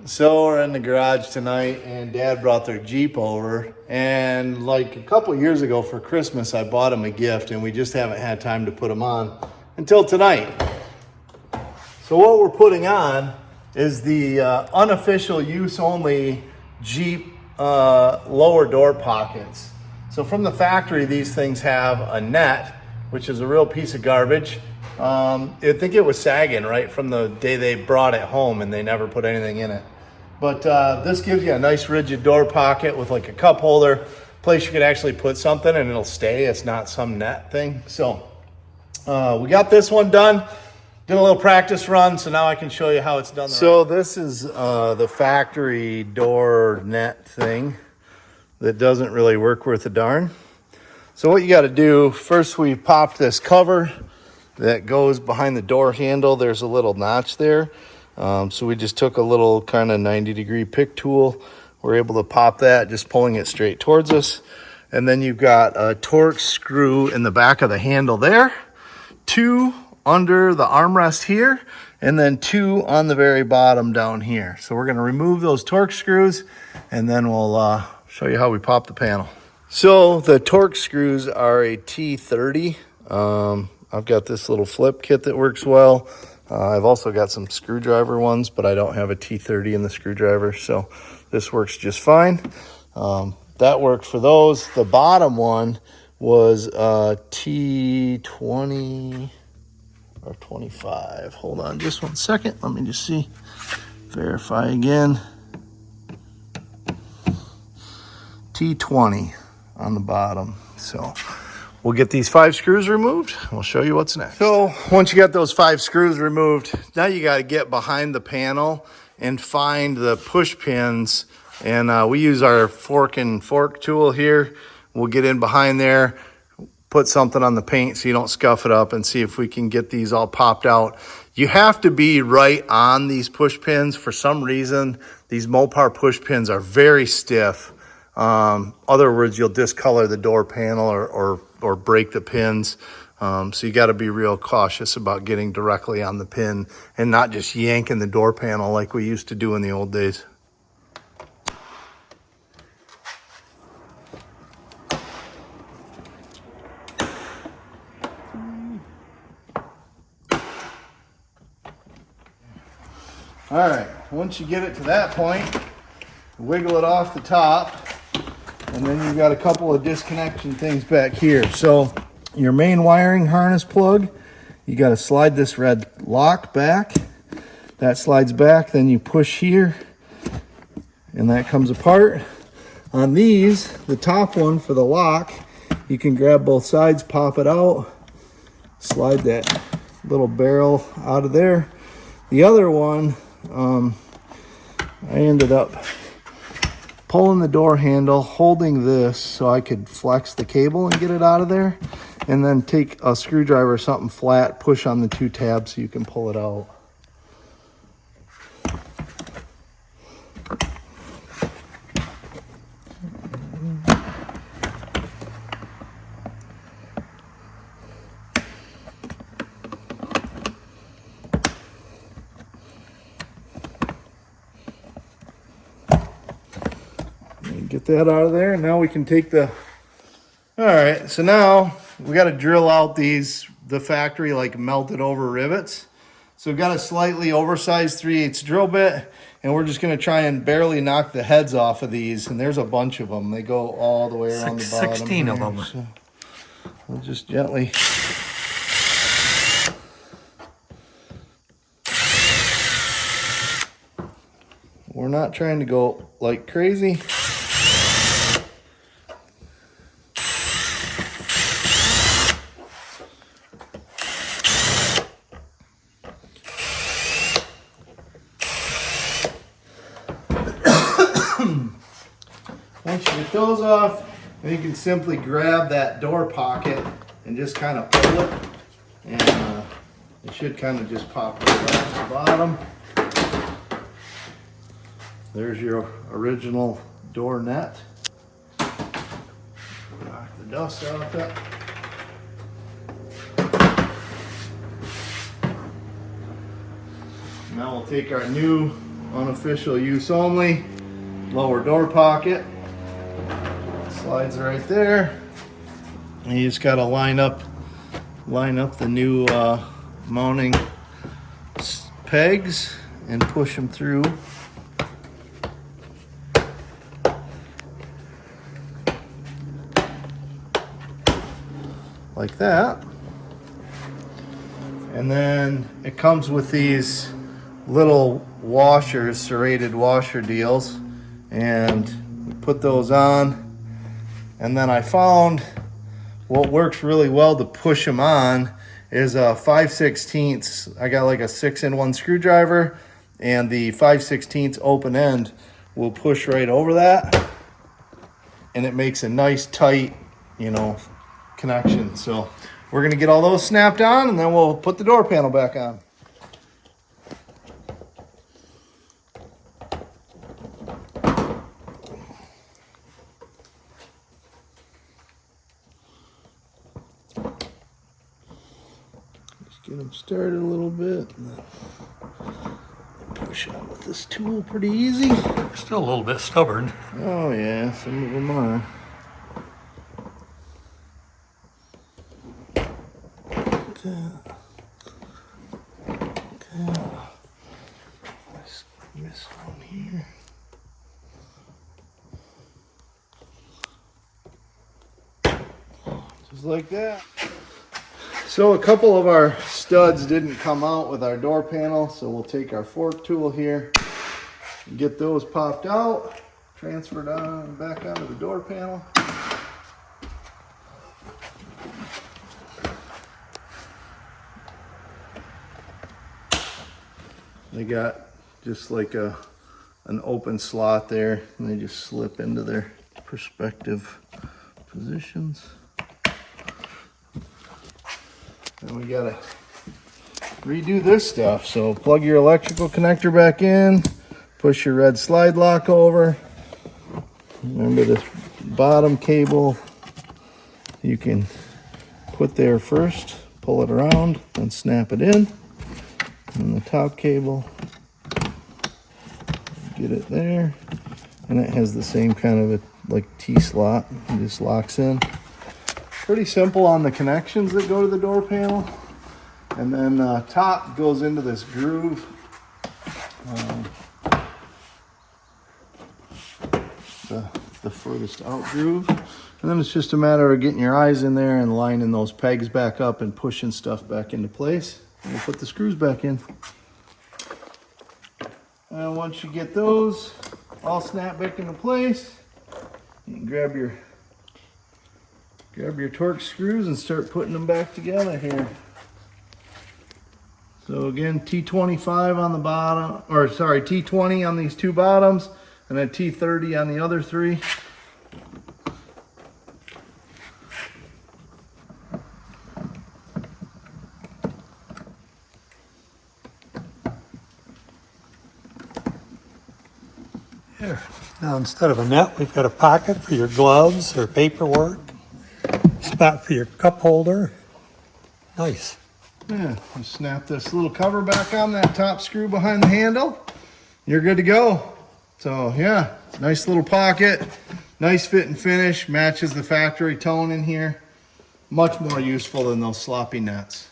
So we're in the garage tonight and Dad brought their Jeep over, and like a couple years ago for Christmas I bought him a gift and we just haven't had time to put them on until tonight. So what we're putting on is the unofficial use only Jeep lower door pockets. So from the factory these things have a net, which is a real piece of garbage. I think it was sagging right from the day they brought it home and they never put anything in it. But this gives you a nice rigid door pocket with like a cup holder, place you could actually put something and it'll stay. It's not some net thing. So we got this one done. Did a little practice run, so now I can show you how it's done. So this is the factory door net thing that doesn't really work worth a darn. So what you got to do, first we popped this cover that goes behind the door handle. There's a little notch there. So we just took a little kind of 90-degree pick tool. We're able to pop that, just pulling it straight towards us. And then you've got a Torx screw in the back of the handle there, 2 under the armrest here, and then 2 on the very bottom down here. So we're going to remove those Torx screws, and then we'll show you how we pop the panel. So the Torx screws are a T30. I've got this little flip kit that works well. I've also got some screwdriver ones, but I don't have a T30 in the screwdriver, so this works just fine. That worked for those. The bottom one was T20 or 25. Hold on just one second. Let me just see. Verify again. T20 on the bottom. So we'll get these 5 screws removed. We'll show you what's next. So once you got those 5 screws removed, now you got to get behind the panel and find the push pins. And we use our fork tool here. We'll get in behind there, put something on the paint so you don't scuff it up, and see if we can get these all popped out. You have to be right on these push pins. For some reason, these Mopar push pins are very stiff. Other words, you'll discolor the door panel or break the pins. So you got to be real cautious about getting directly on the pin and not just yanking the door panel like we used to do in the old days. All right, once you get it to that point, wiggle it off the top, and then you've got a couple of disconnection things back here. So your main wiring harness plug, you got to slide this red lock back. That slides back, then you push here, and that comes apart. On these, the top one for the lock, you can grab both sides, pop it out, slide that little barrel out of there. The other one, I ended up pulling the door handle, holding this so I could flex the cable and get it out of there, and then take a screwdriver or something flat, push on the 2 tabs so you can pull it out. Get that out of there, and now we can take the... All right, so now we got to drill out the factory like melted over rivets. So we've got a slightly oversized 3/8 drill bit, and we're just going to try and barely knock the heads off of these, and there's a bunch of them. They go all the way around the bottom. 16 of them. So we'll just gently... We're not trying to go like crazy. Once you get those off, then you can simply grab that door pocket and just kind of pull it, and it should kind of just pop right off the bottom. There's your original door net. Knock the dust off it. Now we'll take our new Unofficial use only. Lower door pocket. Slides right there. And you just gotta line up the new mounting pegs and push them through. Like that. And then it comes with these little washers, serrated washer deals, and we put those on. And then I found what works really well to push them on is a 5/16. I got like a 6-in-1 screwdriver, and the 5/16 open end will push right over that, and it makes a nice tight, connection. So we're gonna get all those snapped on, and then we'll put the door panel back on. Just get them started a little bit, and then push out with this tool pretty easy. Still a little bit stubborn. Oh yeah, some of them are. Okay. Let's miss one here. Just like that. So a couple of our studs didn't come out with our door panel, so we'll take our fork tool here and get those popped out, transferred on and back onto the door panel. They got just like an open slot there, and they just slip into their respective positions. And we gotta redo this stuff. So plug your electrical connector back in, push your red slide lock over. Remember the bottom cable you can put there first, pull it around, and snap it in. And the top cable, get it there, and it has the same kind of a T-slot. It just locks in. Pretty simple on the connections that go to the door panel. And then top goes into this groove. The furthest out groove. And then it's just a matter of getting your eyes in there and lining those pegs back up and pushing stuff back into place. And we'll put the screws back in. And once you get those all snapped back into place, you can grab your Torx screws and start putting them back together here. So again, T25 on the bottom, or sorry, T20 on these two bottoms, and then T30 on the other three. Here. Now instead of a net, we've got a pocket for your gloves or paperwork. Spot for your cup holder. Nice. Yeah, just snap this little cover back on that top screw behind the handle. You're good to go. So yeah, nice little pocket, nice fit and finish, matches the factory tone in here. Much more useful than those sloppy nets.